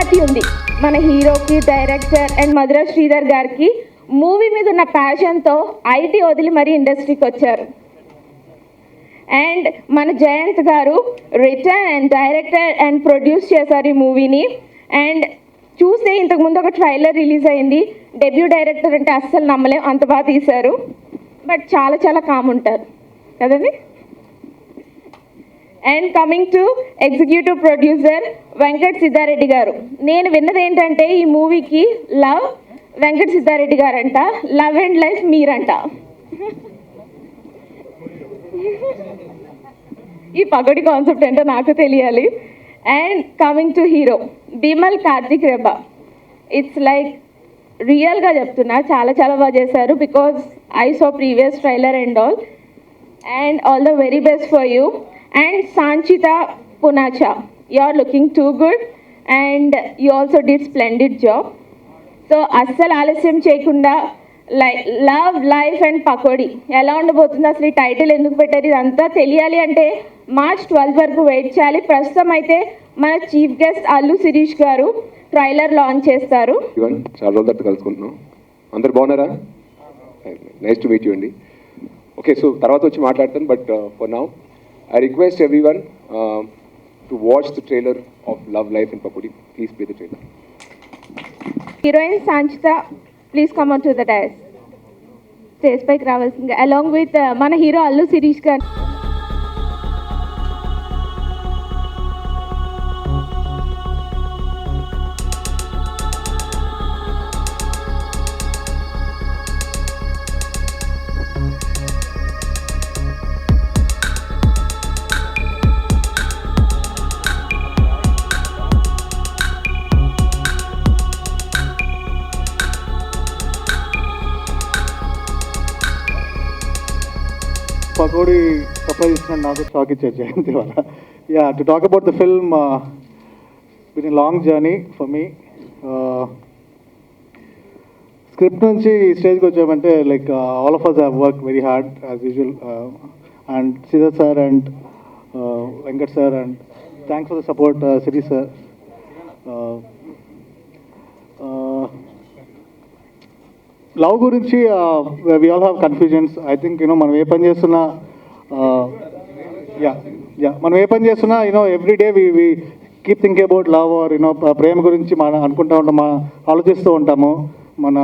Happy ఉంది మన హీరోకి, డైరెక్టర్ అండ్ మధుర శ్రీధర్ గారికి మూవీ మీద ఉన్న ప్యాషన్తో ఐటీ వదిలి మరీ ఇండస్ట్రీకి వచ్చారు. అండ్ మన జయంత్ గారు return and director and produce చేశారు ఈ మూవీని. అండ్ చూస్తే ఇంతకుముందు ఒక ట్రైలర్ రిలీజ్ అయింది. డెబ్యూ డైరెక్టర్ అంటే అస్సలు నమ్మలేం, అంత బాగా తీశారు. బట్ చాలా చాలా కామ్ ఉంటారు కదండి. And coming to executive producer Venkat Siddareddy garu. నేను విన్నది ఏంటంటే ఈ మూవీకి లవ్ వెంకట్ సిద్ధారెడ్డి గారంట, లవ్ అండ్ లైఫ్ మీరంట. ఈ పగడి కాన్సెప్ట్ ఏంటో నాకు తెలియాలి. And coming to hero Bimal Karthik Rebba. It's like రియల్గా చెప్తున్నా, చాలా చాలా బాగా చేశారు. Because I saw previous trailer and all the very best for you. And Sanchita Poonacha, you are looking too good and you also did splendid job. So అస్సలు ఆలస్యం చేయకుండా love life and pakodi ఎలా ఉండబోతుంది, అసలు ఈ టైటిల్ ఎందుకు పెట్టారు, ఇదంతా తెలియాలి అంటే March 12 వరకు వెయిట్ చేయాలి. ప్రస్తుతం అయితే మన చీఫ్ గెస్ట్ అల్లు శిరీష్ గారు ట్రైలర్ లాంచ్ చేస్తారు. చాలా రోజుల తర్వాత కలుసుకుంటున్నాం. అందరు బాగున్నారా? నైస్ టు మీట్ యూ అండి. ఓకే, సో తర్వాత వచ్చి మాట్లాడతాను. But for now I request everyone to watch the trailer of love life and pakodi. Please play the trailer. Heroine Sanchita, please come on to the dais. Stage పైకి రావాల్సిందిగా along with మన hero Allu Sirish garu. Pakodi supply ఇచ్చిన నాకు shock ఇచ్చారు జయంతి వల్ల. Yeah, to talk about the film, been a long journey for me. Script నుంచి ఈ స్టేజ్కి వచ్చామంటే like all of us have work very hard as usual. And Sridhar sir and Venkat sir, and thanks for the support Sirish sir. Love గురించి we all have confusions. I think మనం ఏ పని చేస్తున్నా మనం ఏ పని చేస్తున్నా every day we keep thinking about love or ప్రేమ గురించి మనం అనుకుంటూ ఉంటాం, ఆలోచిస్తూ ఉంటాము మన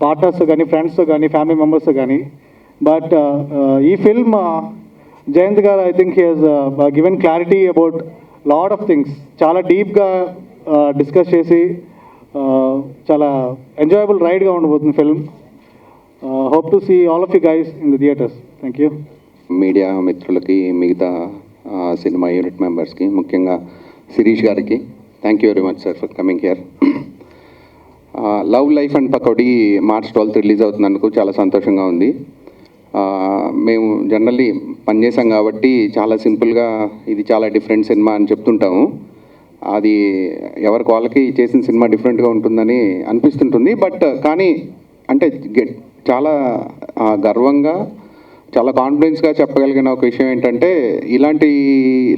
పార్ట్నర్స్తో కానీ, ఫ్రెండ్స్తో కానీ, ఫ్యామిలీ మెంబర్స్తో కానీ. బట్ ఈ film Jayant garu I think he has given clarity about lot of things. చాలా డీప్గా డిస్కస్ చేసి చాలా ఎంజాయబుల్ రైడ్గా ఉండబోతుంది film. Hope to see all of you guys in the theatres. Thank you. Media మిత్రులకి, మిగతా సినిమా యూనిట్ మెంబర్స్కి, ముఖ్యంగా శిరీష్ గారికి thank you very much sir for coming here. Love life and pakodi March 12 release అవుతున్నందుకు చాలా సంతోషంగా ఉంది. మేము జనరల్లీ పనిచేసాం కాబట్టి చాలా సింపుల్గా ఇది చాలా డిఫరెంట్ సినిమా అని చెప్తుంటాము. అది ఎవరికి వాళ్ళకి చేసిన సినిమా డిఫరెంట్గా ఉంటుందని అనిపిస్తుంటుంది. బట్ కానీ అంటే చాలా గర్వంగా, చాలా కాన్ఫిడెన్స్గా చెప్పగలిగిన ఒక విషయం ఏంటంటే, ఇలాంటి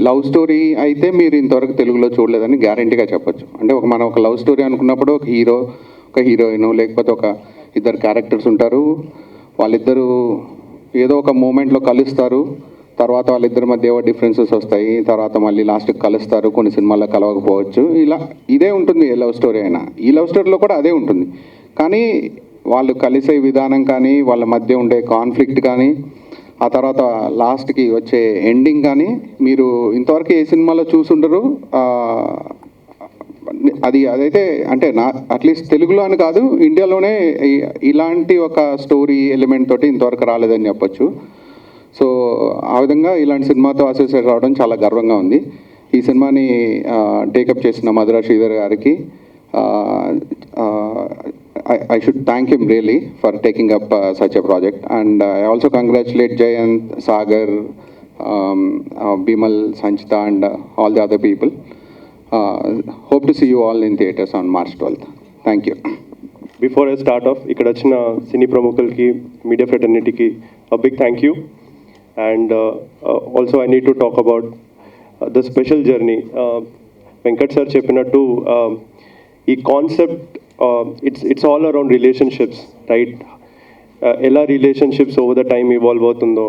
లవ్ స్టోరీ అయితే మీరు ఇంతవరకు తెలుగులో చూడలేదని గ్యారంటీగా చెప్పొచ్చు. అంటే మనం ఒక లవ్ స్టోరీ అనుకున్నప్పుడు ఒక హీరో, ఒక హీరోయిన్, లేకపోతే ఒక ఇద్దరు క్యారెక్టర్స్ ఉంటారు. వాళ్ళిద్దరూ ఏదో ఒక మూమెంట్లో కలుస్తారు, తర్వాత వాళ్ళిద్దరి మధ్య ఏవో డిఫరెన్సెస్ వస్తాయి, తర్వాత మళ్ళీ లాస్ట్కి కలుస్తారు, కొన్ని సినిమాల్లో కలవకపోవచ్చు. ఇలా ఇదే ఉంటుంది ఏ లవ్ స్టోరీ అయినా. ఈ లవ్ స్టోరీలో కూడా అదే ఉంటుంది. కానీ వాళ్ళు కలిసే విధానం కానీ, వాళ్ళ మధ్య ఉండే కాన్ఫ్లిక్ట్ కానీ, ఆ తర్వాత లాస్ట్కి వచ్చే ఎండింగ్ కానీ మీరు ఇంతవరకు ఏ సినిమాలో చూసుండరు. అదైతే అంటే అట్లీస్ట్ తెలుగులో అని కాదు, ఇండియాలోనే ఇలాంటి ఒక స్టోరీ ఎలిమెంట్ తోటి ఇంతవరకు రాలేదని చెప్పొచ్చు. సో ఆ విధంగా ఇలాంటి సినిమాతో అసోసియేట్ రావడం చాలా గర్వంగా ఉంది. ఈ సినిమాని టేకప్ చేసిన మధుర శ్రీధర్ గారికి I should thank him really for taking up such a project, and I also congratulate Jayant, Sagar, Bimal, Sanchita and all the other people. Hope to see you all in theaters on March 12th. Thank you. Before I start off, ఇక్కడ వచ్చిన సినీ ప్రముఖులకి, media ఫ్రెటర్నిటీకి a big thank you. And also I need to talk about the special journey. Venkat sir చెప్పినట్టు ఈ concept it's all around relationships, right? ఎలా relationships over the time evolve అవుతుందో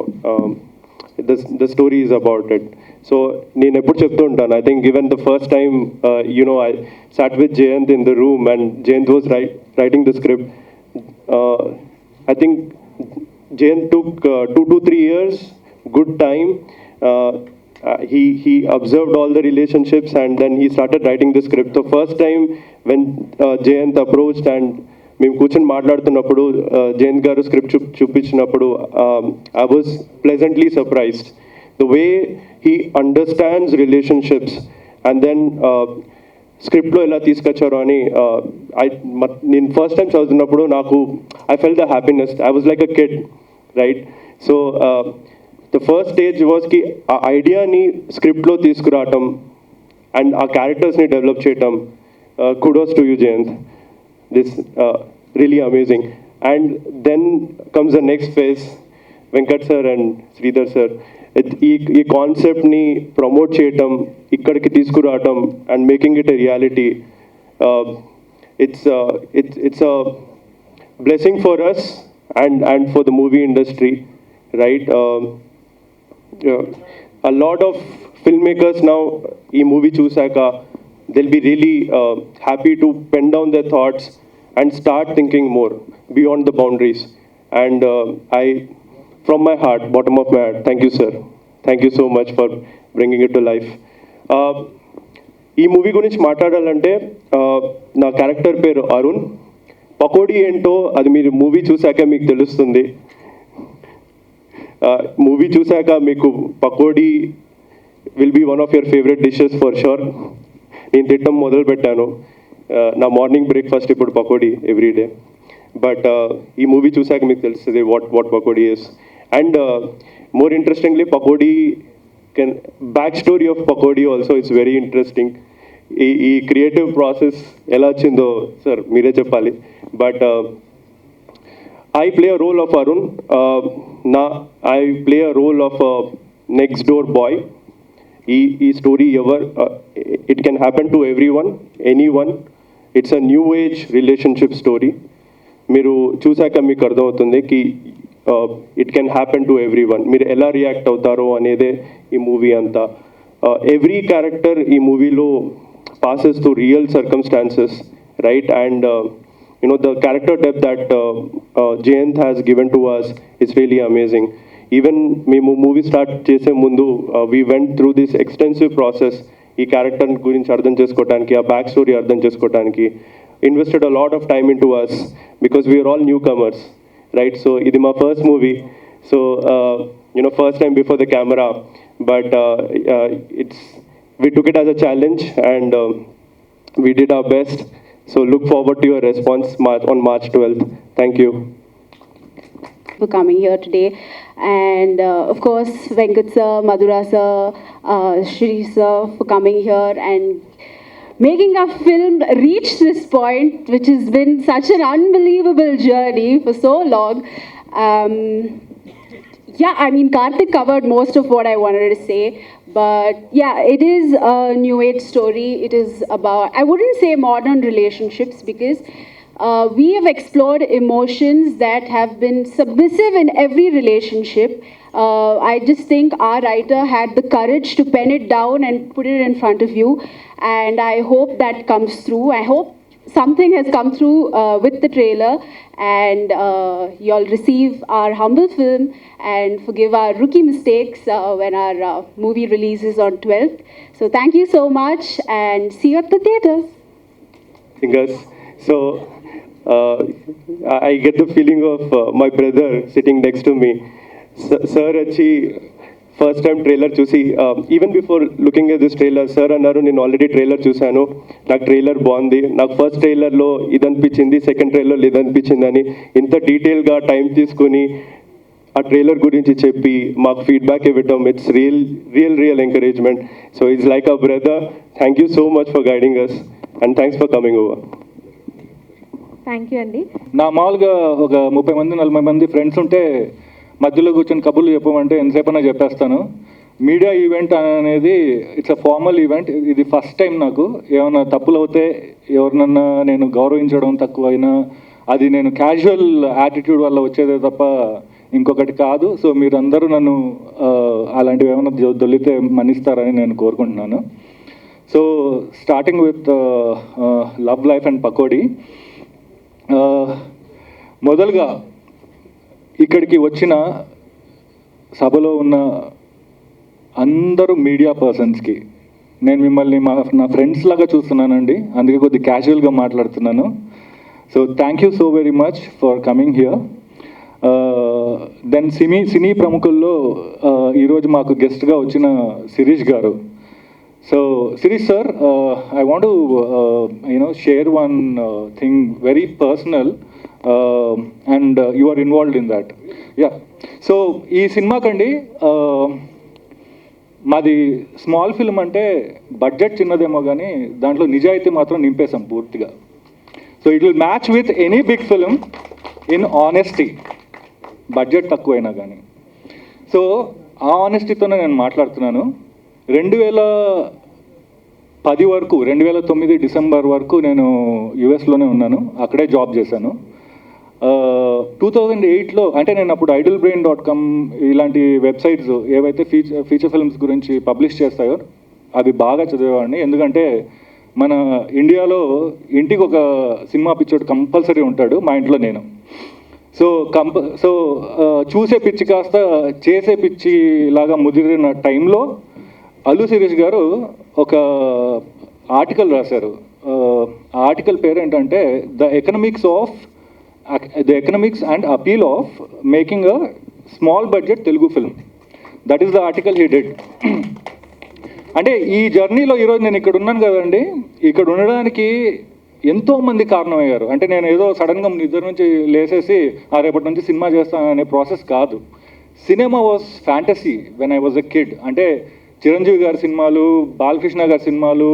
the story is about it. So నేను ఎప్పుడు చెప్తూ ఉంటాను, I think given the first time I sat with Jayant in the room and Jayant was writing the script, I think Jayant took 2 to 3 years, good time. He observed all the relationships and then he started writing the script. The first time when Jayant approached and మేము కూర్చొని మాట్లాడుతున్నప్పుడు Jayant garu script చూపించినప్పుడు I was pleasantly surprised the way he understands relationships and then స్క్రిప్ట్లో ఎలా తీసుకొచ్చారో అని నేను first time చదువుతున్నప్పుడు నాకు I fell the happiness. I was like a kid, right? So the first stage వాజ్కి ఆ ఐడియాని స్క్రిప్ట్లో తీసుకురావటం అండ్ ఆ క్యారెక్టర్స్ని డెవలప్ చేయటం. Kudos to you Jayant. This really amazing. And then comes the next phase, Venkat sir and Sridhar sir. ఈ కాన్సెప్ట్ని ప్రమోట్ చేయటం, ఇక్కడికి తీసుకురావటం and making it a reality. It's a blessing for us and for the movie industry, right? A lot of filmmakers now ఈ movie చూసాక they'll be really happy to pen down their thoughts and start thinking more beyond the boundaries. And I, from my heart, bottom of my heart, thank you, sir. Thank you so much for bringing it to life. ఈ movie గురించి మాట్లాడాలంటే నా character పేరు అరుణ్. పకోడీ ఏంటో అది మీరు movie చూశాక మీకు తెలుస్తుంది. మూవీ చూశాక మీకు pakodi will be one of your favourite dishes for sure. నేను తిట్టడం మొదలు పెట్టాను. నా మార్నింగ్ బ్రేక్ఫాస్ట్ ఇప్పుడు పకోడీ ఎవ్రీడే. బట్ ఈ మూవీ చూసాక మీకు తెలుస్తుంది what pakodi is. And more interestingly pakodi back story of pakodi also it's very interesting. ఈ క్రియేటివ్ ప్రాసెస్ ఎలా వచ్చిందో సార్ మీరే చెప్పాలి. But I play a role of Arun. I play a role of next door boy. ఈ story it can happen to everyone, anyone. It's a new age relationship story. మీరు చూసాక మీకు అర్థమవుతుంది కి it can happen to everyone. మీరు ఎలా react అవుతారో అనేదే ఈ మూవీ అంతా. ఎవ్రీ క్యారెక్టర్ ఈ మూవీలో passes to real circumstances, right? And the character depth that Jayant has given to us is really amazing. Even మేము మూవీ స్టార్ట్ చేసే ముందు we went through this extensive process ఈ క్యారెక్టర్ గురించి అర్థం చేసుకోవడానికి, ఆ బ్యాక్ స్టోరీ అర్థం చేసుకోవడానికి. Invested a lot of time into us because we're all newcomers, right? So ఇది మా first movie. So first time before the camera. But we took it as a challenge and we did our best. So look forward to your response on March 12th. Thank you for coming here today. And of course, Venkat sir, Madhura sir, Shri sir for coming here and making our film reach this point, which has been such an unbelievable journey for so long. Yeah, I mean, Karthik covered most of what I wanted to say. But yeah, it is a new age story. It is about, I wouldn't say modern relationships because we have explored emotions that have been submissive in every relationship. I just think our writer had the courage to pen it down and put it in front of you. And I hope that comes through. I hope something has come through with the trailer and you'll receive our humble film and forgive our rookie mistakes when our movie releases on 12th. So thank you so much and see you at the theaters. Fingers. So I get the feeling of my brother sitting next to me. Sir achi first time trailer చూసి even before looking at this trailer sir అన్నారు నేను already trailer చూశాను, నాకు trailer బాగుంది, నాకు first ట్రైలర్లో ఇది అనిపించింది, సెకండ్ ట్రైలర్లో ఇది అనిపించింది అని ఇంత డీటెయిల్గా టైం తీసుకొని ఆ ట్రైలర్ గురించి చెప్పి మాకు ఫీడ్బ్యాక్ ఇవ్వటం it's real encouragement. So it's like a brother. Thank you so much for guiding us and thanks for coming over. Thank you అండి. నా మామూలుగా ఒక 30 మంది 40 మంది ఫ్రెండ్స్ ఉంటే మధ్యలో కూర్చొని కబుర్లు చెప్పమంటే ఎంతసేపైనా చెప్పేస్తాను. మీడియా ఈవెంట్ అనేది ఇట్స్ అ ఫార్మల్ ఈవెంట్. ఇది ఫస్ట్ టైం నాకు. ఏమైనా తప్పులు అవుతే ఎవరినన్నా నేను గౌరవించడం తక్కువైనా అది నేను క్యాజువల్ యాటిట్యూడ్ వల్ల వచ్చేదే తప్ప ఇంకొకటి కాదు. సో మీరందరూ నన్ను అలాంటివి ఏమైనా దొల్లితే మన్నిస్తారని నేను కోరుకుంటున్నాను. So starting with love life and pakodi. మొదలుగా ఇక్కడికి వచ్చిన సభలో ఉన్న అందరూ మీడియా పర్సన్స్కి నేను మిమ్మల్ని నా ఫ్రెండ్స్ లాగా చూస్తున్నానండి, అందుకే కొద్దిగా క్యాజువల్గా మాట్లాడుతున్నాను. So thank you so very much for coming here. Then సినీ ప్రముఖుల్లో ఈరోజు మాకు గెస్ట్గా వచ్చిన Sirish garu. So Sirish sir, I want to share one thing very personal and you are involved in that. Yeah, so ఈ సినిమాకండి మాది స్మాల్ ఫిల్మ్ అంటే బడ్జెట్ చిన్నదేమో కానీ దాంట్లో నిజాయితీ మాత్రం నింపేశాం పూర్తిగా. So it will match with any big film in honesty, budget తక్కువైనా కానీ. సో ఆ ఆనెస్టీతోనే నేను మాట్లాడుతున్నాను. 2010 వరకు, 2009 డిసెంబర్ వరకు నేను యుఎస్లోనే ఉన్నాను, అక్కడే జాబ్ చేశాను. 2008లో అంటే నేను అప్పుడు idlebrain.com ఇలాంటి వెబ్సైట్స్ ఏవైతే ఫీచర్ ఫిల్మ్స్ గురించి పబ్లిష్ చేస్తాయో అవి బాగా చదివేవాడిని. ఎందుకంటే మన ఇండియాలో ఇంటికి ఒక సినిమా పిచ్చోడు కంపల్సరీ ఉంటాడు, మా ఇంట్లో నేను. సో చూసే పిచ్చి కాస్త చేసే పిచ్చి లాగా ముదిరిన టైంలో అల్లు శిరీష్ గారు ఒక ఆర్టికల్ రాశారు. ఆ ఆర్టికల్ పేరు ఏంటంటే the economics and appeal of making a small budget Telugu film. That is the article he did. అంటే ఈ జర్నీలో ఈరోజు నేను ఇక్కడ ఉన్నాను కదండి, ఇక్కడ ఉండడానికి ఎంతోమంది కారణమయ్యారు. అంటే నేను ఏదో సడన్గా నిద్ర నుంచి లేసేసి రేపటి నుంచి సినిమా చేస్తాను అనే ప్రాసెస్ కాదు. Cinema was fantasy when I was a kid. అంటే చిరంజీవి గారి సినిమాలు, బాలకృష్ణ గారి సినిమాలు,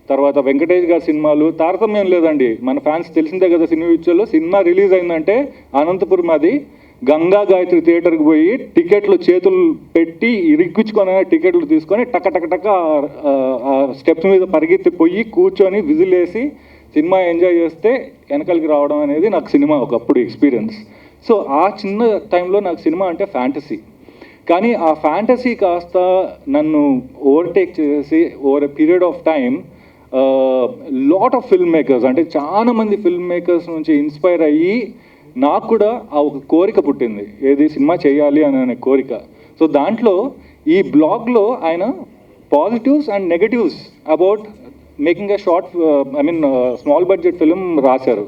తర్వాత వెంకటేష్ గారి సినిమాలు, తారతమ్యం లేదండి. మన ఫ్యాన్స్ తెలిసిందే కదా, సినిమా విషయంలో సినిమా రిలీజ్ అయిందంటే అనంతపురం అది గంగా గాయత్రి థియేటర్కి పోయి టికెట్లు చేతులు పెట్టి ఇరిగ్గించుకొని టికెట్లు తీసుకొని టక టక టక స్టెప్స్ మీద పరిగెత్తి పోయి కూర్చొని విజిల్ వేసి సినిమా ఎంజాయ్ చేస్తే వెనకాలకి రావడం అనేది నాకు సినిమా ఒకప్పుడు ఎక్స్పీరియన్స్. సో ఆ చిన్న టైంలో నాకు సినిమా అంటే ఫ్యాంటసీ. కానీ ఆ ఫ్యాంటసీ కాస్త నన్ను ఓవర్టేక్ చేసి over a period of time lot of film makers, అంటే చాలా మంది ఫిల్మ్ మేకర్స్ నుంచి ఇన్స్పైర్ అయ్యి నాకు కూడా ఆ ఒక కోరిక పుట్టింది, ఏది సినిమా చేయాలి అనే కోరిక. సో దాంట్లో ఈ బ్లాగ్లో ఆయన positives and negatives about making a short small budget film రాశారు.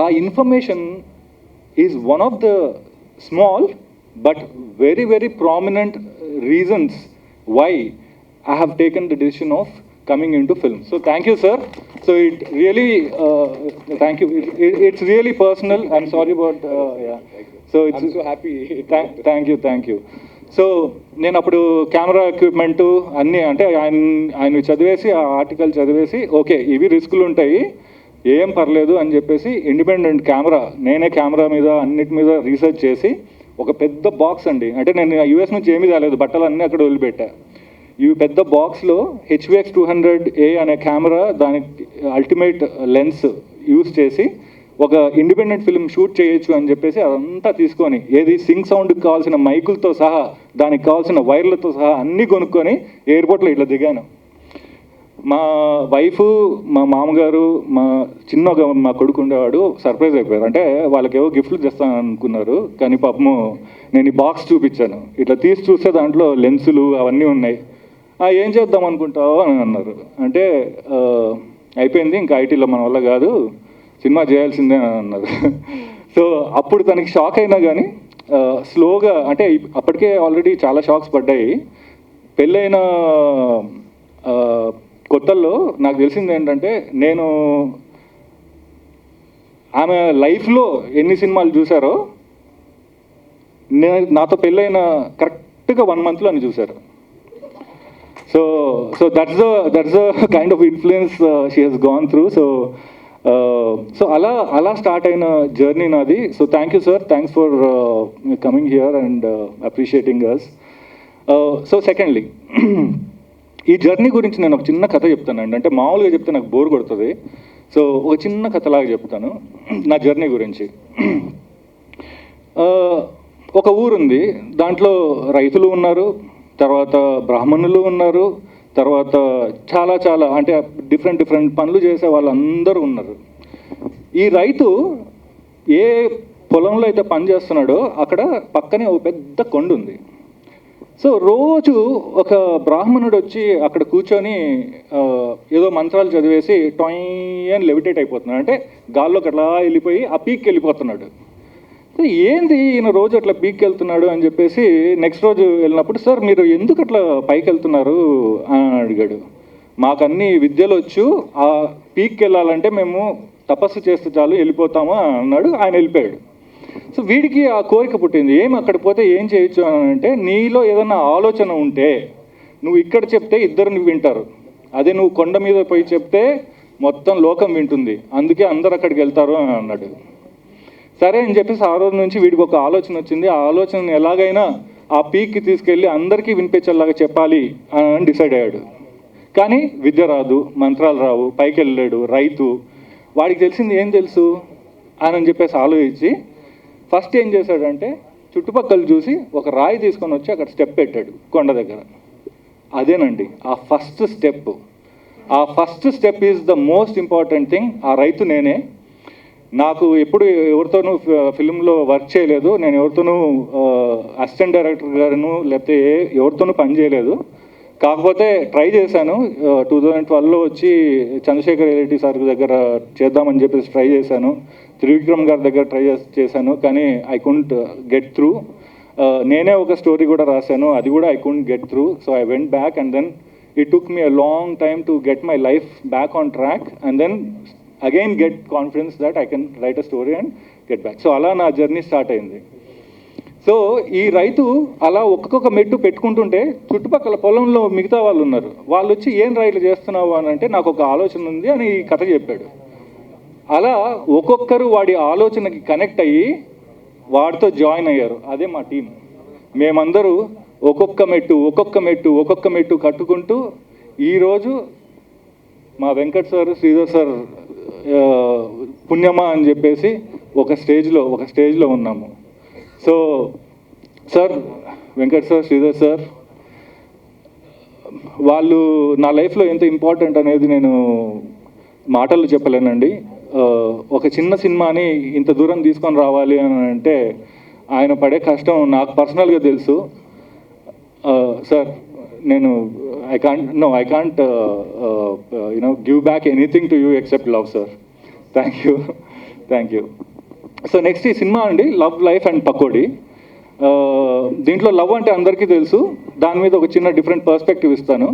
ఆ information is one of the small but very very prominent reasons why I have taken the decision of coming into film. So thank you, sir. So it really, thank you. It's really personal. I'm sorry about, yeah. So it's I'm so happy. Thank you. So నేను అప్పుడు camera equipment అన్నీ అంటే ఆయన చదివేసి ఆ article చదివేసి okay ఇవి రిస్కులు ఉంటాయి, ఏం పర్లేదు అని చెప్పేసి ఇండిపెండెంట్ కెమెరా నేనే కెమెరా మీద అన్నిటి మీద రీసెర్చ్ చేసి ఒక పెద్ద బాక్స్ అండి, అంటే నేను యూఎస్ నుంచి ఏమీ రాలేదు, బట్టలు అన్నీ అక్కడ వదిలిపెట్టా. ఈ పెద్ద బాక్స్లో HVX 200A అనే కెమెరా, దానికి అల్టిమేట్ లెన్స్ యూజ్ చేసి ఒక ఇండిపెండెంట్ ఫిల్మ్ షూట్ చేయొచ్చు అని చెప్పేసి అదంతా తీసుకొని ఏది సింక్ సౌండ్కి కావాల్సిన మైకులతో సహా దానికి కావాల్సిన వైర్లతో సహా అన్నీ కొనుక్కొని ఎయిర్పోర్ట్లో ఇట్లా దిగాను. మా వైఫ్, మా మామగారు, మా కొడుకు ఉండేవాడు సర్ప్రైజ్ అయిపోయారు. అంటే వాళ్ళకేవో గిఫ్ట్లు తెస్తాను అనుకున్నారు, కానీ పాపము నేను ఈ బాక్స్ చూపించాను. ఇట్లా తీసి చూస్తే దాంట్లో లెన్సులు అవన్నీ ఉన్నాయి. ఏం చేద్దాం అనుకుంటావు అని అన్నారు. అంటే అయిపోయింది, ఇంకా ఐటీలో మన వల్ల కాదు, సినిమా చేయాల్సిందే అని అన్నారు. సో అప్పుడు తనకి షాక్ అయినా కానీ స్లోగా, అంటే అప్పటికే ఆల్రెడీ చాలా షాక్స్ పడ్డాయి. పెళ్ళైన కొత్తల్లో నాకు తెలిసింది ఏంటంటే, నేను ఆమె లైఫ్లో ఎన్ని సినిమాలు చూసారో నాతో పెళ్ళైన కరెక్ట్గా 1 monthలో అని చూశారు. So that's the kind of influence she has gone through. So ala start అయిన జర్నీ నాది. So thank you, sir. Thanks for coming here and appreciating us. So secondly ఈ జర్నీ గురించి నేను ఒక చిన్న కథ చెప్తానండి. అంటే మామూలుగా చెప్తే నాకు బోర్ కొడుతుంది. సో ఒక చిన్న కథలాగా చెప్తాను నా జర్నీ గురించి. ఒక ఊరుంది, దాంట్లో రైతులు ఉన్నారు, తర్వాత బ్రాహ్మణులు ఉన్నారు, తర్వాత చాలా చాలా అంటే డిఫరెంట్ పనులు చేసే వాళ్ళందరూ ఉన్నారు. ఈ రైతు ఏ పొలంలో అయితే పని చేస్తున్నాడో అక్కడ పక్కనే ఒక పెద్ద కొండ ఉంది. సో రోజు ఒక బ్రాహ్మణుడు వచ్చి అక్కడ కూర్చొని ఏదో మంత్రాలు చదివేసి టొయ్ అని లెవిటేట్ అయిపోతున్నాడు. అంటే గాల్లోకి అట్లా వెళ్ళిపోయి ఆ పీక్కి వెళ్ళిపోతున్నాడు. సో ఏంది ఈయన రోజు అట్లా పీక్కి వెళ్తున్నాడు అని చెప్పేసి నెక్స్ట్ రోజు వెళ్ళినప్పుడు, సార్ మీరు ఎందుకు అట్లా పైకి వెళ్తున్నారు అని అడిగాడు. మాకన్నీ విద్యలు వచ్చు, ఆ పీక్కి వెళ్ళాలంటే మేము తపస్సు చేస్తే చాలు వెళ్ళిపోతాము అన్నాడు. ఆయన వెళ్ళిపోయాడు. సో వీడికి ఆ కోరిక పుట్టింది, ఏం అక్కడ పోతే ఏం చేయొచ్చు అని అంటే, నీలో ఏదైనా ఆలోచన ఉంటే నువ్వు ఇక్కడ చెప్తే ఇద్దరు వింటారు, అదే నువ్వు కొండ మీద పోయి చెప్తే మొత్తం లోకం వింటుంది, అందుకే అందరు అక్కడికి వెళ్తారు అని అన్నాడు. సరే అని చెప్పేసి ఆ రోజు నుంచి వీడికి ఒక ఆలోచన వచ్చింది. ఆ ఆలోచనని ఎలాగైనా ఆ పీక్కి తీసుకెళ్ళి అందరికీ వినిపించేలాగా చెప్పాలి అని డిసైడ్ అయ్యాడు. కానీ విద్య రాదు, మంత్రాలు రావు, పైకి వెళ్ళాడు, రైతు, వాడికి తెలిసింది ఏం తెలుసు అని చెప్పేసి ఆలోచించి ఫస్ట్ ఏం చేశాడంటే చుట్టుపక్కల చూసి ఒక రాయి తీసుకొని వచ్చి అక్కడ స్టెప్ పెట్టాడు కొండ దగ్గర. అదేనండి ఆ ఫస్ట్ స్టెప్. ఆ first step is the most important thing. ఆ రైతు నేనే. నాకు ఎప్పుడు ఎవరితోనూ ఫిల్మ్లో వర్క్ చేయలేదు, నేను ఎవరితోనూ అసిస్టెంట్ డైరెక్టర్ గారును లేకపోతే ఎవరితోనూ పని చేయలేదు. కాకపోతే ట్రై చేశాను. 2012లో వచ్చి చంద్రశేఖర్ ఎల్ఐటి సార్ దగ్గర చేద్దామని చెప్పేసి ట్రై చేశాను. త్రివిక్రమ్ గారి దగ్గర ట్రై చేశాను, కానీ ఐ కుంట్ గెట్ త్రూ. నేనే ఒక స్టోరీ కూడా రాశాను, అది కూడా I couldn't get through. So I went back and then it took me a long time to get my life back on track and then again get confidence that I can write a story and get back. So అలా నా journey start అయింది. So ఈ రైతు అలా ఒక్కొక్క మెట్టు పెట్టుకుంటుంటే చుట్టుపక్కల పొలంలో మిగతా వాళ్ళు ఉన్నారు. వాళ్ళు వచ్చి ఏం రైలు చేస్తున్నావు అని అంటే, నాకు ఒక ఆలోచన ఉంది అని ఈ కథ చెప్పాడు. అలా ఒక్కొక్కరు వాడి ఆలోచనకి కనెక్ట్ అయ్యి వాడితో జాయిన్ అయ్యారు. అదే మా టీం. మేమందరూ ఒక్కొక్క మెట్టు కట్టుకుంటూ ఈరోజు మా వెంకట్ సార్, శ్రీధర్ సార్ పుణ్యమా అని చెప్పేసి ఒక స్టేజ్లో ఉన్నాము. So sir, Venkat sir, Sridhar sir వాళ్ళు నా లైఫ్లో ఎంత ఇంపార్టెంట్ అనేది నేను మాటలు చెప్పలేనండి. ఒక చిన్న సినిమాని ఇంత దూరం తీసుకొని రావాలి అని అంటే ఆయన పడే కష్టం నాకు పర్సనల్గా తెలుసు. సార్, నేను I can't give back anything to you except love sir. Thank you. So next ఈ సినిమా అండి, లవ్, లైఫ్ అండ్ పకోడీ. దీంట్లో లవ్ అంటే అందరికీ తెలుసు, దాని మీద ఒక చిన్న డిఫరెంట్ పర్స్పెక్టివ్ ఇస్తాను.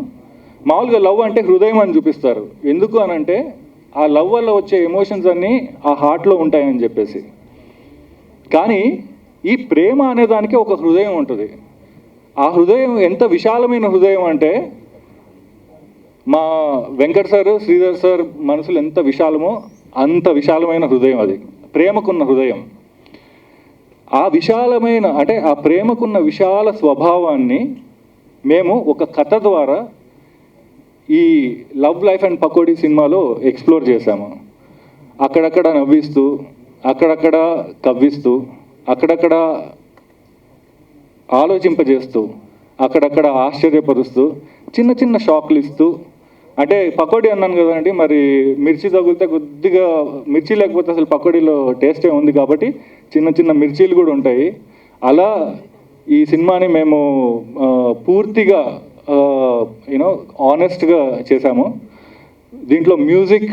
మామూలుగా లవ్ అంటే హృదయం అని చూపిస్తారు. ఎందుకు అని అంటే ఆ లవ్ వల్ల వచ్చే ఎమోషన్స్ అన్నీ ఆ హార్ట్లో ఉంటాయని చెప్పేసి. కానీ ఈ ప్రేమ అనే దానికి ఒక హృదయం ఉంటుంది. ఆ హృదయం ఎంత విశాలమైన హృదయం అంటే మా వెంకట్ సార్, శ్రీధర్ సార్ మనసులు ఎంత విశాలమో అంత విశాలమైన హృదయం అది, ప్రేమకున్న హృదయం. ఆ విశాలమైన అంటే ఆ ప్రేమకున్న విశాల స్వభావాన్ని మేము ఒక కథ ద్వారా ఈ లవ్, లైఫ్ అండ్ పకోడీ సినిమాలో ఎక్స్ప్లోర్ చేశాము. అక్కడక్కడ నవ్విస్తూ, అక్కడక్కడ కవ్విస్తూ, అక్కడక్కడ ఆలోచింపజేస్తూ, అక్కడక్కడ ఆశ్చర్యపరుస్తూ, చిన్న చిన్న షాక్లు ఇస్తూ. అంటే పకోడీ అన్నాను కదండి, మరి మిర్చి తగిలితే కొద్దిగా మిర్చి లేకపోతే అసలు పకోడీలో టేస్టే ఉంది కాబట్టి చిన్న చిన్న మిర్చీలు కూడా ఉంటాయి. అలా ఈ సినిమాని మేము పూర్తిగా ఆనెస్ట్గా చేశాము. దీంట్లో మ్యూజిక్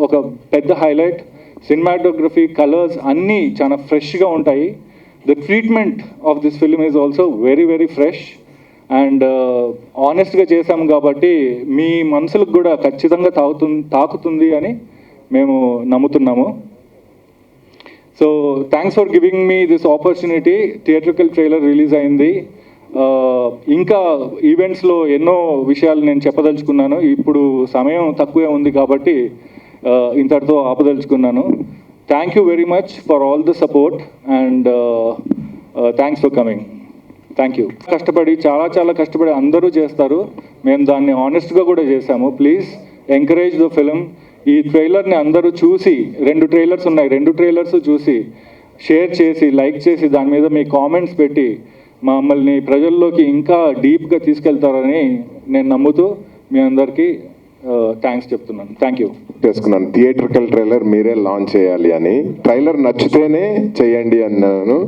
ఒక పెద్ద హైలైట్, సినిమాటోగ్రఫీ, కలర్స్ అన్నీ చాలా ఫ్రెష్గా ఉంటాయి. The treatment of this film is also very fresh and ఆనెస్ట్గా చేశాము కాబట్టి మీ మనసులకు కూడా ఖచ్చితంగా తాకుతుంది అని మేము నమ్ముతున్నాము. So thanks for giving me this opportunity. Theatrical trailer release అయింది. ఇంకా ఈవెంట్స్లో ఎన్నో విషయాలు నేను చెప్పదలుచుకున్నాను. ఇప్పుడు సమయం తక్కువే ఉంది కాబట్టి ఇంతటితో ఆపదలుచుకున్నాను. Thank you very much for all the support and thanks for coming. Thank you. కష్టపడి చాలా కష్టపడి అందరూ చేస్తారు. మేము దాన్ని ఆనెస్ట్గా కూడా చేశాము. Please encourage the film. ఈ ట్రైలర్ని అందరూ చూసి, 2 ట్రైలర్స్ ఉన్నాయి, 2 ట్రైలర్స్ చూసి షేర్ చేసి, లైక్ చేసి, దాని మీద మీ కామెంట్స్ పెట్టి మమ్మల్ని ప్రజల్లోకి ఇంకా డీప్గా తీసుకెళ్తారని నేను నమ్ముతూ మీ అందరికీ థ్యాంక్స్ చెప్తున్నాను. Thank you. చేసుకున్నాను థియేట్రికల్ ట్రైలర్ మీరే లాంచ్ చేయాలి అని. ట్రైలర్ నచ్చితేనే చేయండి అన్నాను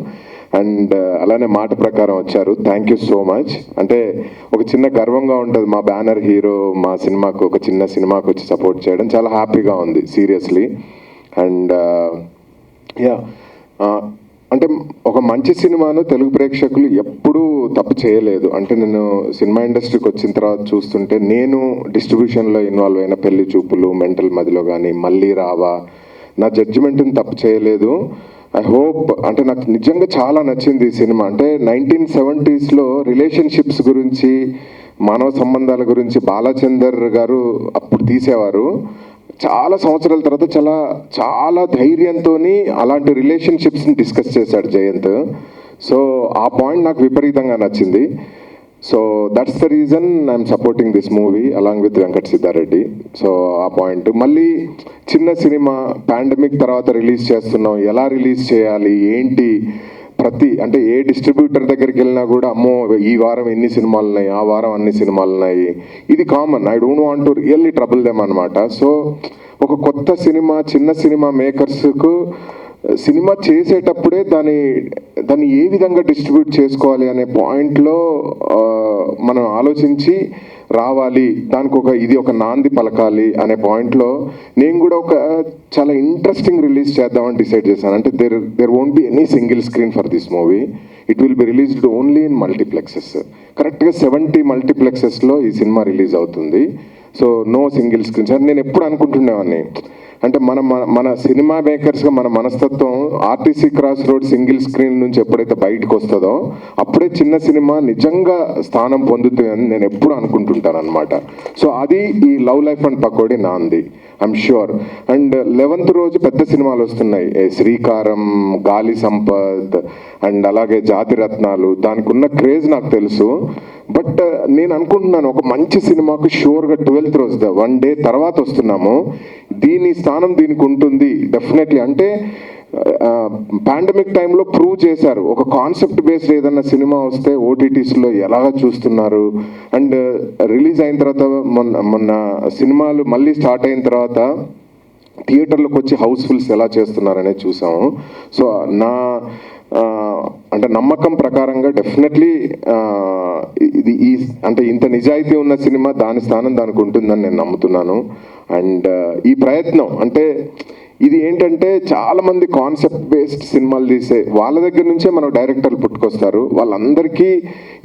అండ్ అలానే మాట ప్రకారం వచ్చారు. Thank you so much. అంటే ఒక చిన్న గర్వంగా ఉంటుంది మా బ్యానర్ హీరో మా సినిమాకు, ఒక చిన్న సినిమాకు వచ్చి సపోర్ట్ చేయడం చాలా హ్యాపీగా ఉంది సీరియస్లీ. అండ్ యా అంటే ఒక మంచి సినిమాను తెలుగు ప్రేక్షకులు ఎప్పుడూ తప్పు చేయలేదు. అంటే నేను సినిమా ఇండస్ట్రీకి వచ్చిన తర్వాత చూస్తుంటే, నేను డిస్ట్రిబ్యూషన్లో ఇన్వాల్వ్ అయిన పెళ్లి చూపులు, మెంటల్ మదిలో కానీ, మళ్ళీ రావా, నా జడ్జిమెంట్ని తప్పు చేయలేదు. ఐ హోప్, అంటే నాకు నిజంగా చాలా నచ్చింది ఈ సినిమా. అంటే 1970s రిలేషన్షిప్స్ గురించి, మానవ సంబంధాల గురించి బాలచందర్ గారు అప్పుడు తీసేవారు. చాలా సంవత్సరాల తర్వాత చాలా ధైర్యంతో అలాంటి రిలేషన్షిప్స్ని డిస్కస్ చేశాడు జయంత్. సో ఆ పాయింట్ నాకు విపరీతంగా నచ్చింది. So that's the reason I'm supporting this movie along with Venkat Siddareddy. So ఆ పాయింట్. మళ్ళీ చిన్న సినిమా పాండమిక్ తర్వాత రిలీజ్ చేస్తున్నాం, ఎలా రిలీజ్ చేయాలి ఏంటి, అంటే ఏ డిస్ట్రిబ్యూటర్ దగ్గరికి వెళ్ళినా కూడా అమ్మో ఈ వారం ఎన్ని సినిమాలు ఉన్నాయి, ఆ వారం అన్ని సినిమాలు ఉన్నాయి, ఇది common. I don't want to really trouble them అనమాట. సో ఒక కొత్త సినిమా, చిన్న సినిమా మేకర్స్కు సినిమా చేసేటప్పుడే దాన్ని ఏ విధంగా డిస్ట్రిబ్యూట్ చేసుకోవాలి అనే పాయింట్లో మనం ఆలోచించి రావాలి. దానికి ఇది ఒక నాంది పలకాలి అనే పాయింట్లో నేను కూడా ఒక చాలా ఇంట్రెస్టింగ్ రిలీజ్ చేద్దామని డిసైడ్ చేశాను. అంటే there won't be any single screen for this movie. It will be released only in multiplexes. కరెక్ట్గా 70 మల్టీప్లెక్సెస్లో ఈ సినిమా రిలీజ్ అవుతుంది. So no single screens. అని నేను ఎప్పుడు అనుకుంటుండేవాడిని. అంటే మన సినిమా మేకర్స్గా మన మనస్తత్వం RTC cross road single screen నుంచి ఎప్పుడైతే బయటకు వస్తుందో అప్పుడే చిన్న సినిమా నిజంగా స్థానం పొందుతుంది అని నేను ఎప్పుడు అనుకుంటుంటాను అనమాట. సో అది ఈ లవ్ లైఫ్ అండ్ పకోడీ నాంది, ఐఎమ్ ష్యూర్. అండ్ 11th రోజు పెద్ద సినిమాలు వస్తున్నాయి, శ్రీకారం, గాలి సంపత్ అండ్ అలాగే జాతిరత్నాలు. దానికి ఉన్న క్రేజ్ నాకు తెలుసు. బట్ నేను అనుకుంటున్నాను ఒక మంచి సినిమాకు షూర్గా 12th రోజు 1 డే తర్వాత వస్తున్నాము, దీని స్థానం దీనికి ఉంటుంది డెఫినెట్లీ. అంటే పాండమిక్ టైంలో ప్రూవ్ చేశారు, ఒక కాన్సెప్ట్ బేస్డ్ ఏదన్నా సినిమా వస్తే ఓటీటీస్లో ఎలాగ చూస్తున్నారు. అండ్ రిలీజ్ అయిన తర్వాత మొన్న సినిమాలు మళ్ళీ స్టార్ట్ అయిన తర్వాత థియేటర్లకు వచ్చి హౌస్ఫుల్స్ ఎలా చేస్తున్నారనేది చూసాము. సో అంటే నమ్మకం ప్రకారంగా డెఫినెట్లీ ఇది అంటే ఇంత నిజాయితీ ఉన్న సినిమా దాని స్థానం దానికి ఉంటుందని నేను నమ్ముతున్నాను. అండ్ ఈ ప్రయత్నం అంటే ఇది ఏంటంటే చాలామంది కాన్సెప్ట్ బేస్డ్ సినిమాలు తీసే వాళ్ళ దగ్గర నుంచే మన డైరెక్టర్లు పుట్టుకొస్తారు. వాళ్ళందరికీ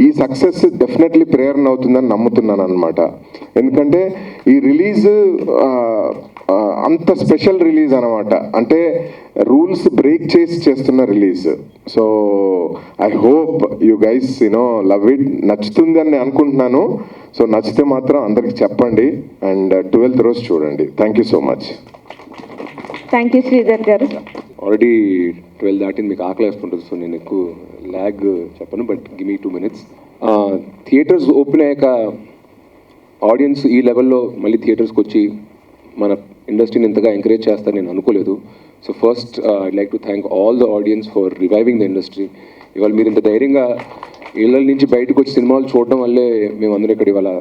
ఈ సక్సెస్ డెఫినెట్లీ ప్రేరణ అవుతుందని నమ్ముతున్నాను అనమాట. ఎందుకంటే ఈ రిలీజ్ అంత స్పెషల్ రిలీజ్ అనమాట. అంటే రూల్స్ బ్రేక్ చేసి చేస్తున్న release. So I hope you guys love it. నచ్చుతుంది అని నేను అనుకుంటున్నాను. సో నచ్చితే మాత్రం అందరికి చెప్పండి అండ్ 12th రోజు చూడండి. Thank you so much. Thank you Sridhar గారు. ఆల్రెడీ 12 దాటింది, మీకు ఆకలి వేస్తుంటుంది. సో నేను ఎక్కువ ల్యాగ్ చెప్పను, but give me 2 minutes. Theatres open అయ్యాక ఆడియన్స్ ఈ లెవెల్లో మళ్ళీ థియేటర్స్కి వచ్చి మన ఇండస్ట్రీని ఎంతగా ఎంకరేజ్ చేస్తారని నేను అనుకోలేదు. So first I'd like to thank all the audience for reviving the industry. ఇవాళ మీరు ఇంత ధైర్యంగా ఇళ్ళ నుంచి బయటకు వచ్చి సినిమాలు చూడడం వల్లే మేము అందరూ ఇక్కడ ఇవాళ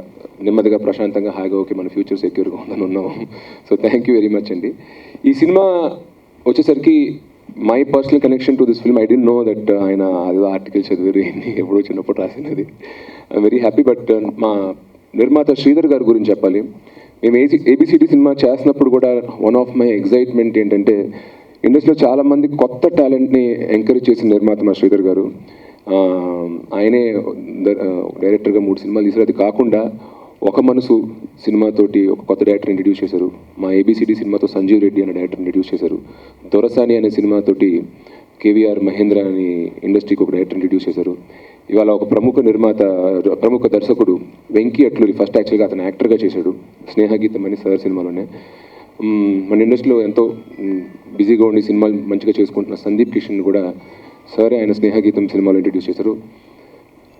నెమ్మదిగా ప్రశాంతంగా హాయిగా ఓకే మన ఫ్యూచర్ సెక్యూర్గా ఉందని ఉన్నాము. So thank you very much అండి. ఈ సినిమా వచ్చేసరికి my personal connection to this film, I don't know that ఆయన అది ఆర్టికల్ చదివారు ఎప్పుడో చిన్నప్పుడు రాసినది. I'm very happy. బట్ మా నిర్మాత శ్రీధర్ గారి గురించి చెప్పాలి. మేము ఏబిసిడి సినిమా చేసినప్పుడు కూడా వన్ ఆఫ్ మై ఎగ్జైట్మెంట్ ఏంటంటే ఇండస్ట్రీలో చాలామంది కొత్త టాలెంట్ని ఎంకరేజ్ చేసిన నిర్మాత మా శ్రీధర్ గారు. ఆయనే డైరెక్టర్గా 3 సినిమాలు తీశారు. అది కాకుండా ఒక మనసు సినిమాతోటి ఒక కొత్త డైరెక్టర్ ఇంట్రడ్యూస్ చేశారు. మా ఏబిసిడి సినిమాతో సంజీవ్ రెడ్డి అనే డైరెక్టర్ ఇంట్రడ్యూస్ చేశారు. దొరసాని అనే సినిమాతోటి కేవీఆర్ మహేంద్ర అని ఇండస్ట్రీకి ఒక డైరెక్టర్ ఇంట్రడ్యూస్ చేశారు. ఇవాళ ఒక ప్రముఖ దర్శకుడు వెంకీ అట్లూరి, ఫస్ట్ యాక్చువల్గా అతను యాక్టర్గా చేశాడు స్నేహగీతం అని సార్ సినిమాలోనే. మన ఇండస్ట్రీలో ఎంతో బిజీగా ఉండి సినిమాలు మంచిగా చేసుకుంటున్న సందీప్ కిషన్ కూడా సరే ఆయన స్నేహగీతం సినిమాలో ఇంట్రడ్యూస్ చేశారు.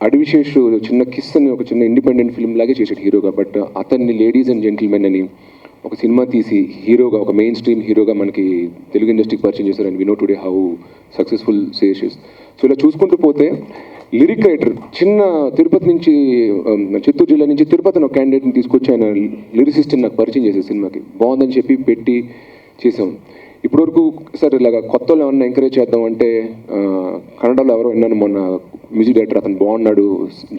అడివిశేషు చిన్న కిస్ అని ఒక చిన్న ఇండిపెండెంట్ ఫిల్మ్ లాగే చేశాడు హీరోగా. బట్ అతన్ని లేడీస్ అండ్ జెంటిల్మెన్ అని ఒక సినిమా తీసి హీరోగా, ఒక మెయిన్ స్ట్రీమ్ హీరోగా మనకి తెలుగు ఇండస్ట్రీకి పరిచయం చేశారు. And we know today how successful Sesh is. So ఇలా చూసుకుంటూ పోతే లిరిక్ రైటర్ చిన్న తిరుపతి నుంచి, చిత్తూరు జిల్లా నుంచి తిరుపతి ఒక క్యాండిడేట్ని తీసుకొచ్చి ఆయన లిరిసిస్ట్ని నాకు పరిచయం చేసే సినిమాకి బాగుందని చెప్పి పెట్టి చేసాం. ఇప్పటివరకు సార్ ఇలాగ కొత్త వాళ్ళు ఏమన్నా ఎంకరేజ్ చేద్దాం అంటే కన్నడలో ఎవరో విన్నాను మొన్న, మ్యూజిక్ డైరెక్టర్ అతను బాగున్నాడు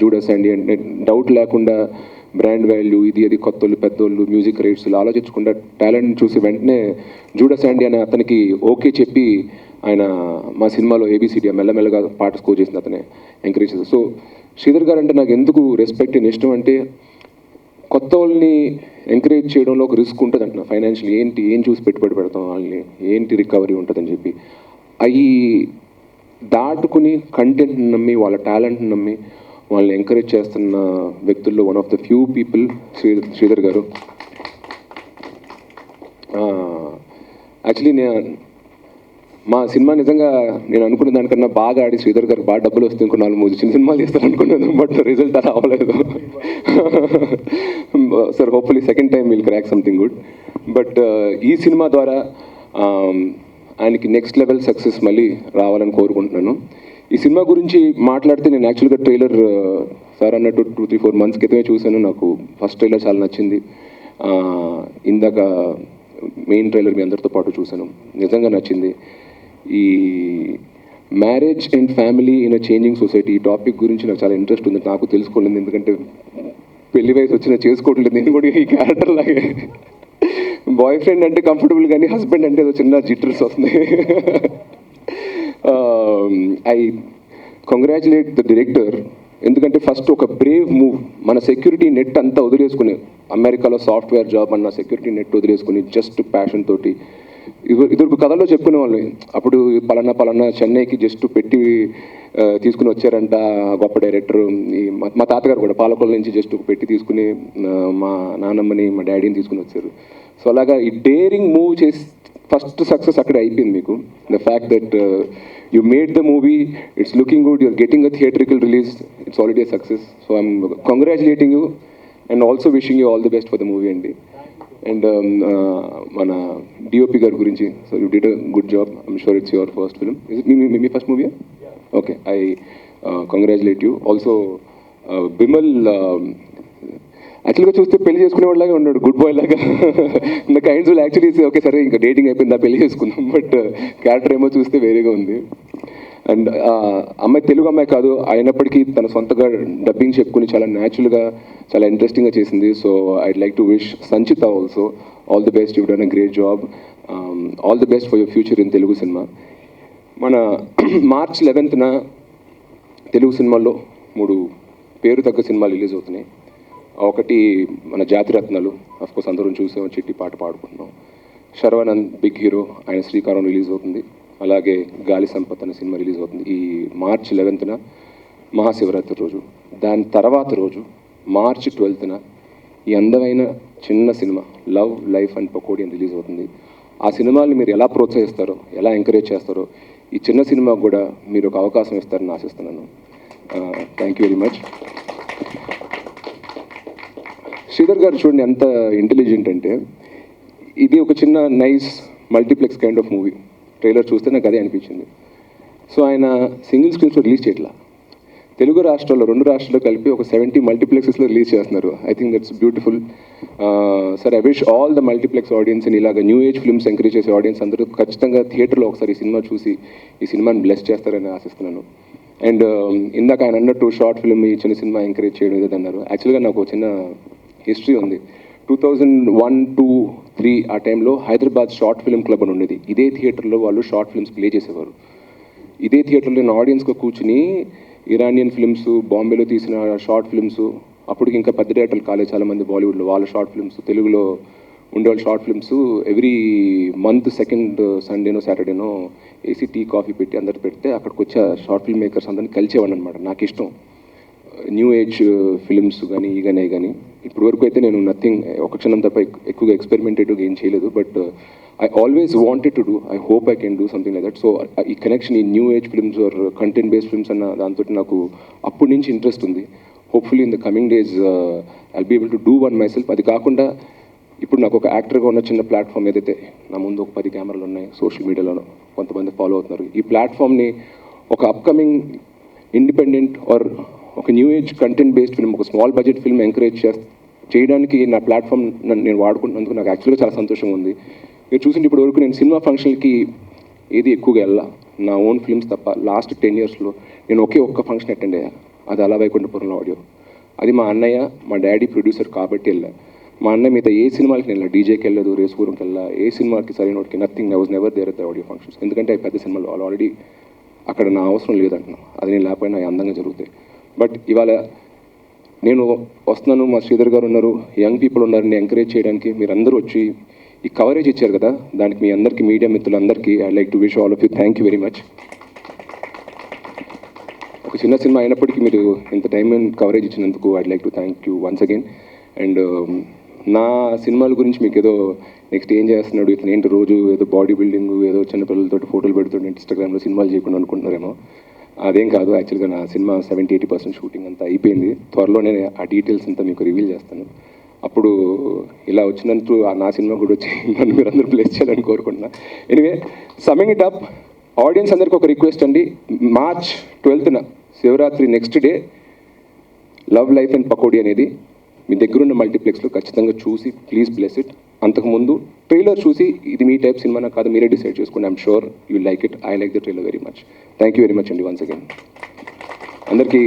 జూడస్ అండి అంటే డౌట్ లేకుండా బ్రాండ్ వాల్యూ ఇది అది కొత్తోళ్ళు పెద్దోళ్ళు మ్యూజిక్ రైట్స్ ఆలోచించకుండా టాలెంట్ చూసి వెంటనే జూడస్ అండి అని అతనికి ఓకే చెప్పి ఆయన మా సినిమాలో ఏబిసిడి మెల్లమెల్లగా పాట స్కోర్ చేసింది అతనే ఎంకరేజ్ చేశారు. సో శ్రీధర్ గారు అంటే నాకు ఎందుకు రెస్పెక్ట్ అండ్ ఇష్టం అంటే కొత్త వాళ్ళని ఎంకరేజ్ చేయడంలో ఒక రిస్క్ ఉంటుంది అంటున్నా. ఫైనాన్షియల్ ఏం చూసి పెట్టుబడి పెడతాం వాళ్ళని, ఏంటి రికవరీ ఉంటుందని చెప్పి అవి దాటుకుని కంటెంట్ని నమ్మి వాళ్ళ టాలెంట్ని నమ్మి వాళ్ళని ఎంకరేజ్ చేస్తున్న వ్యక్తుల్లో one of the few people Sridhar గారు. యాక్చువల్లీ మా సినిమా నిజంగా నేను అనుకున్న దానికన్నా బాగా ఆడి శ్రీధర్ గారికి బాగా డబ్బులు వస్తే ఇంకో 4-3 చిన్న సినిమాలు చేస్తారు అనుకున్నాను. బట్ రిజల్ట్ అలా అవ్వలేదు. Sir hopefully second time will crack something good. But ఈ సినిమా ద్వారా ఆయనకి నెక్స్ట్ లెవెల్ సక్సెస్ మళ్ళీ రావాలని కోరుకుంటున్నాను. ఈ సినిమా గురించి మాట్లాడితే నేను యాక్చువల్గా ట్రైలర్ సార్ అన్నట్టు 2-3-4 months క్రితమే చూశాను. నాకు ఫస్ట్ ట్రైలర్ చాలా నచ్చింది. ఇందాక మెయిన్ ట్రైలర్ మీ అందరితో పాటు చూశాను, నిజంగా నచ్చింది. ఈ marriage and family in a changing society ఈ టాపిక్ గురించి నాకు చాలా ఇంట్రెస్ట్ ఉంది. నాకు తెలుసుకోలేదు, ఎందుకంటే పెళ్లి వయసు వచ్చినా చేసుకోవట్లేదు. నేను కూడా ఈ క్యారెక్టర్ లాగే బాయ్ ఫ్రెండ్ అంటే కంఫర్టబుల్ కానీ హస్బెండ్ అంటే చిన్న జిటర్స్ వస్తున్నాయి. ఐ కంగ్రాచులేట్ ద డైరెక్టర్, ఎందుకంటే ఫస్ట్ ఒక బ్రేవ్ మూవ్. మన సెక్యూరిటీ నెట్ అంతా వదిలేసుకుని, అమెరికాలో సాఫ్ట్వేర్ జాబ్ అన్న సెక్యూరిటీ నెట్ వదిలేసుకుని జస్ట్ ప్యాషన్ తోటి ఇద్దరు కథలో చెప్పుకునే వాళ్ళు. అప్పుడు పలానా చెన్నైకి జస్ట్ పెట్టి తీసుకుని వచ్చారంట గొప్ప డైరెక్టర్. మా తాతగారు కూడా పాలకొల్ల నుంచి జస్ట్ పెట్టి తీసుకుని మా నాన్నమ్మని మా డాడీని తీసుకుని వచ్చారు. సో అలాగా ఈ డేరింగ్ మూవ్ చేసి ఫస్ట్ సక్సెస్ అక్కడే అయిపోయింది మీకు. The fact that you made the movie, it's looking good, you're getting a theatrical release, it's already a success. So I'm congratulating you and also wishing you all the best for the movie అండి. And మన DOP గారి గురించి, so you did a good job. I'm sure it's your first film. మీ first movie? Okay, I congratulate you. Also bumble యాక్చువల్గా చూస్తే పెళ్లి చేసుకునేవాళ్ళలాగా ఉన్నాడు, good bye లాగా. The kinds will actually okay సరే ఇంకా డేటింగ్ అయిపోయిందా పెళ్లి చేసుకుందాం, బట్ క్యారెక్టర్ ఏమో చూస్తే వేరేగా ఉంది. అండ్ అమ్మాయి తెలుగు అమ్మాయి కాదు అయినప్పటికీ తన సొంతగా డబ్బింగ్ చెప్పుకుని చాలా న్యాచురల్గా చాలా ఇంట్రెస్టింగ్గా చేసింది. So I'd like to wish Sanchita also all the best. You done a great job. All the best for your future in Telugu cinema. మన March 11th తెలుగు సినిమాల్లో 3 పేరు తగ్గ సినిమాలు రిలీజ్ అవుతున్నాయి. ఒకటి మన జాతిరత్నాలు, అఫ్కోర్స్ అందరం చూసాం, చిట్టి పాట పాడుకుంటున్నాం. శర్వానంద్ బిగ్ హీరో, ఆయన శ్రీకారం రిలీజ్ అవుతుంది. అలాగే గాలి సంపత్ అనే సినిమా రిలీజ్ అవుతుంది ఈ March 11th మహాశివరాత్రి రోజు. దాని తర్వాత రోజు March 12th ఈ అందమైన చిన్న సినిమా లవ్ లైఫ్ అండ్ పకోడీ అని రిలీజ్ అవుతుంది. ఆ సినిమాని మీరు ఎలా ప్రోత్సహిస్తారో, ఎలా ఎంకరేజ్ చేస్తారో ఈ చిన్న సినిమాకు కూడా మీరు ఒక అవకాశం ఇస్తారని ఆశిస్తున్నాను. Thank you very much. Sridhar గారు చూడండి ఎంత ఇంటెలిజెంట్ అంటే, ఇది ఒక చిన్న nice multiplex kind of movie. Trailer చూస్తే నాకు అదే అనిపించింది. సో ఆయన సింగిల్ స్క్రీన్స్లో రిలీజ్ చేయట్లా, తెలుగు రాష్ట్రాల్లో 2 రాష్ట్రాల్లో కలిపి ఒక 70 మల్టీప్లెక్సెస్లో రిలీజ్ చేస్తున్నారు. I think that's beautiful. Sir I wish all the multiplex ఆడియన్స్ని, ఇలాగ న్యూ ఏజ్ ఫిల్మ్స్ ఎంకరేజ్ చేసే ఆడియన్స్ అందరూ ఖచ్చితంగా థియేటర్లో ఒకసారి ఈ సినిమా చూసి ఈ సినిమాని బ్లెస్ చేస్తారని ఆశిస్తున్నాను. అండ్ ఇందాక ఆయన అన్నట్టు షార్ట్ ఫిల్మ్ ఈ చిన్న సినిమా ఎంకరేజ్ చేయడం ఏదో అన్నారు. యాక్చువల్గా నాకు ఒక చిన్న హిస్టరీ ఉంది. 2001, 2, 3 ఆ టైంలో హైదరాబాద్ షార్ట్ ఫిల్మ్ క్లబ్ అని ఉండేది. ఇదే థియేటర్లో వాళ్ళు షార్ట్ ఫిల్మ్స్ ప్లే చేసేవారు. ఇదే థియేటర్లో నేను ఆడియన్స్గా కూర్చుని ఇరానియన్ ఫిల్మ్స్, బాంబేలో తీసిన షార్ట్ ఫిల్మ్స్, అప్పటికి ఇంకా పెద్ద డైరెక్టర్లు కాలేదు చాలామంది బాలీవుడ్లో, వాళ్ళ షార్ట్ ఫిల్మ్స్, తెలుగులో ఉండేవాళ్ళ short films every month second సండేనో సాటర్డేనో ఏసీ టీ కాఫీ పెట్టి అందరు పెడితే అక్కడికి వచ్చే షార్ట్ ఫిల్మ్ మేకర్స్ అందరినీ కలిసేవాడిని అనమాట. నాకు ఇష్టం న్యూ ఏజ్ ఫిల్మ్స్ కానీ కానీ. ఇప్పటి వరకు అయితే నేను నథింగ్, ఒక క్షణం తప్ప ఎక్కువగా ఎక్స్పెరిమెంటేటివ్గా ఏం చేయలేదు. But I always wanted to do. I hope I can do something like that. So ఈ కనెక్షన్ ఈ new age films or content based films అన్న దాంతో నాకు అప్పటి నుంచి ఇంట్రెస్ట్ ఉంది. Hopefully in the coming days I'll be able to do one myself. అది కాకుండా ఇప్పుడు నాకు ఒక యాక్టర్గా ఉన్న చిన్న ప్లాట్ఫామ్ ఏదైతే నా ముందు ఒక 10 కెమెరాలు ఉన్నాయి, సోషల్ మీడియాలో కొంతమంది ఫాలో అవుతున్నారు. ఈ ప్లాట్ఫామ్ని ఒక అప్కమింగ్ ఇండిపెండెంట్ ఆర్ ఒక new age content based film, ఒక స్మాల్ బడ్జెట్ ఫిల్మ్ ఎంకరేజ్ చేయడానికి నా ప్లాట్ఫామ్ నేను వాడుకుంటున్నందుకు నాకు యాక్చువల్గా చాలా సంతోషంగా ఉంది. మీరు చూసింటే ఇప్పటి వరకు నేను సినిమా ఫంక్షన్కి ఏది ఎక్కువగా వెళ్ళా, నా ఓన్ ఫిల్మ్స్ తప్ప. లాస్ట్ 10 yearsలో నేను ఒక్క ఫంక్షన్ అటెండ్ అయ్యా, అది అలా వైకుంఠపురంలో ఆడియో. అది మా అన్నయ్య, మా డాడీ ప్రొడ్యూసర్ కాబట్టి వెళ్ళా. మా అన్నయ్య మిగతా ఏ సినిమాలకి వెళ్ళా, డీజేకి వెళ్ళలేదు, రేసుపురంకి వెళ్ళా, ఏ సినిమాకి సరైన వాటికి nothing. I was never there at the audio functions. ఎందుకంటే అవి పెద్ద సినిమాలు వాళ్ళు ఆల్రెడీ అక్కడ నా అవసరం లేదంటున్నాను. అది నేను లేకపోయినా అందంగా జరుగుతాయి. బట్ ఇవాళ నేను వస్తున్నాను, మా శ్రీధర్ గారు ఉన్నారు, యంగ్ పీపుల్ ఉన్నారు, నేను ఎంకరేజ్ చేయడానికి. మీరు అందరూ వచ్చి ఈ కవరేజ్ ఇచ్చారు కదా, దానికి మీ అందరికీ, మీడియా మిత్రులందరికీ I like to wish all of you thank you very much. ఒక చిన్న సినిమా అయినప్పటికీ మీరు ఇంత టైం అండ్ కవరేజ్ ఇచ్చినందుకు I like to thank you once again. And నా సినిమాల గురించి మీకు ఏదో నెక్స్ట్ ఏం చేస్తున్నాడు ఇతను ఏంటి, రోజు ఏదో బాడీ బిల్డింగ్, ఏదో చిన్నపిల్లలతో ఫోటోలు పెడుతుంటే ఇన్స్టాగ్రామ్లో సినిమాలు చేయకుండా అనుకుంటున్నారేమో. అదేం కాదు. యాక్చువల్గా నా సినిమా 70-80% షూటింగ్ అంతా అయిపోయింది. త్వరలోనే ఆ డీటెయిల్స్ అంతా మీకు రివీల్ చేస్తాను. అప్పుడు ఇలా వచ్చినందుకు నా సినిమా కూడా వచ్చి నన్ను మీరు అందరూ ప్లేస్ చేయాలని కోరుకుంటున్నా. Anyway, summing it up, audiences అందరికీ ఒక రిక్వెస్ట్ అండి. March 12th Shivaratri next day love life and Pakodi అనేది మీ దగ్గరున్న మల్టీప్లెక్స్లో ఖచ్చితంగా చూసి ప్లీజ్ బ్లెస్ ఇట్. అంతకుముందు ట్రైలర్ చూసి ఇది మీ టైప్ సినిమానా కాదు మీరే డిసైడ్ చేసుకోండి. I'm sure you like it. I like the trailer very much. Thank you very much అండి వన్స్ అగైన్. అందరికీ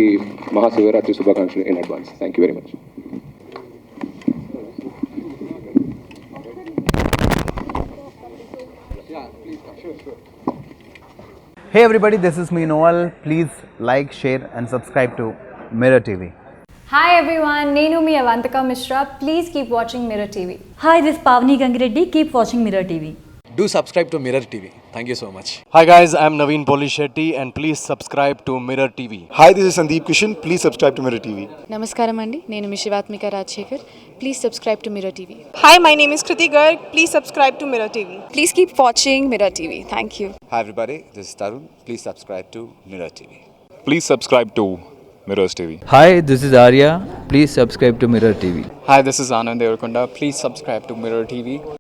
మహాశివరాత్రి శుభాకాంక్షలు in advance. Thank you very much. Hey everybody, this is me Noel. Please like, share and subscribe to Mirror TV. Hi everyone, Nenu mi Avantika Mishra. Please keep watching Mirror TV. Hi, this is Pavni Gangireddy. Keep watching Mirror TV. Do subscribe to Mirror TV. Thank you so much. Hi guys, I'm Naveen Polishetty and please subscribe to Mirror TV. Hi, this is Sandeep Kishan. Please subscribe to Mirror TV. Namaskaram andi, nenu mi Shivatmika Rajshekhar. Please subscribe to Mirror TV. Hi, my name is Kriti Garg. Please subscribe to Mirror TV. Please keep watching Mirror TV. Thank you. Hi everybody, this is Tarun. Please subscribe to Mirror TV. Please subscribe to Mirrors TV. Hi, this is Arya. Please subscribe to Mirror TV. Hi, this is Anand Devarakonda. Please subscribe to Mirror TV.